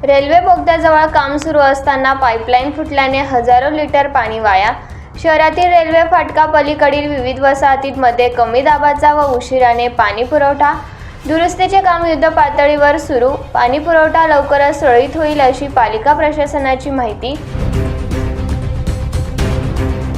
Railway बोगद्याजवळ काम सुरू असताना पाईपलाईन फुटल्याने हजारो लिटर पाणी वाया। शहरातील रेल्वे फाटकापलीकडील विविध वसाहतींमध्ये कमी दाबाचा व उशिराने पाणी पुरवठा दुरुस्तीचे काम युद्धपातळीवर सुरू। पाणी पुरवठा लवकरच सुरळीत होईल अशी पालिका प्रशासनाची माहिती।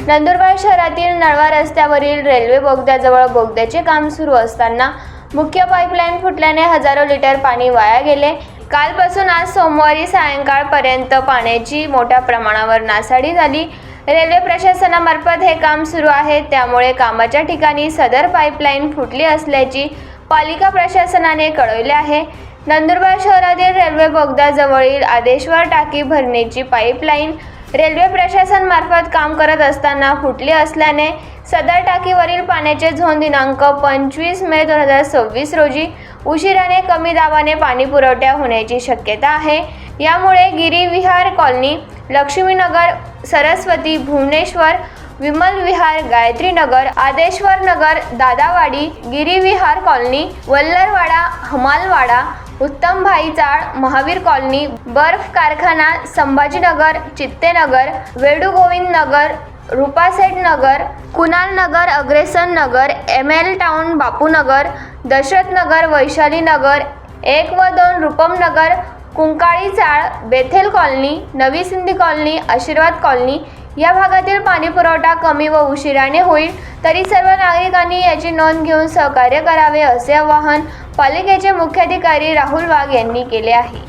नंदुरबार शहरातील नळवा रस्त्यावरील रेल्वे बोगद्याजवळ बोगद्याचे काम सुरू असताना मुख्य पाईपलाईन फुटल्याने हजारो लिटर पाणी वाया गेले। कालपासून आज सोमवारी सायंकाळपर्यंत पाण्याची मोठ्या प्रमाणावर नासाडी झाली। रेल्वे प्रशासनामार्फत हे काम सुरू आहे, त्यामुळे कामाच्या ठिकाणी सदर पाईपलाईन फुटली असल्याची पालिका प्रशासनाने कळवले आहे। नंदुरबार शहरातील रेल्वे बोगद्याजवळील आदेश्वर टाकी भरणीची पाईपलाईन रेल्वे प्रशासनामार्फत काम करत असताना फुटली असल्याने सदर टाकीवरील पाण्याचे झोन दिनांक 25 मे 2026 रोजी उशिराने कमी दाबाने पाणी पुरवठा होण्याची शक्यता आहे। यामुळे गिरीविहार कॉलनी, लक्ष्मीनगर, सरस्वती, भुवनेश्वर, विमल विहार, गायत्री नगर, आदेश्वर नगर, दादावाडी, गिरीविहार कॉलनी, वल्लरवाडा, हमालवाडा, उत्तम भाई चाळ, महावीर कॉलनी, बर्फ कारखाना, संभाजीनगर, चित्तेनगर, वेणुगोविंद नगर, रूपासेठ नगर, कुणाल नगर, अग्रेसन नगर, ML टाउन, बापूनगर, दशरथ नगर, वैशाली नगर 1 व 2, रूपम नगर, कुंकाळी चाळ, बेथेल कॉलनी, नवी सिंधी कॉलनी, आशीर्वाद कॉलनी या भागातील पाणी पुरवठा कमी व उशिराने होईल, तरी सर्व नागरिकांनी याची नोंद घेऊन सहकार्य करावे असे आवाहन पालिकेचे मुख्याधिकारी राहुल वाघ यांनी केले आहे।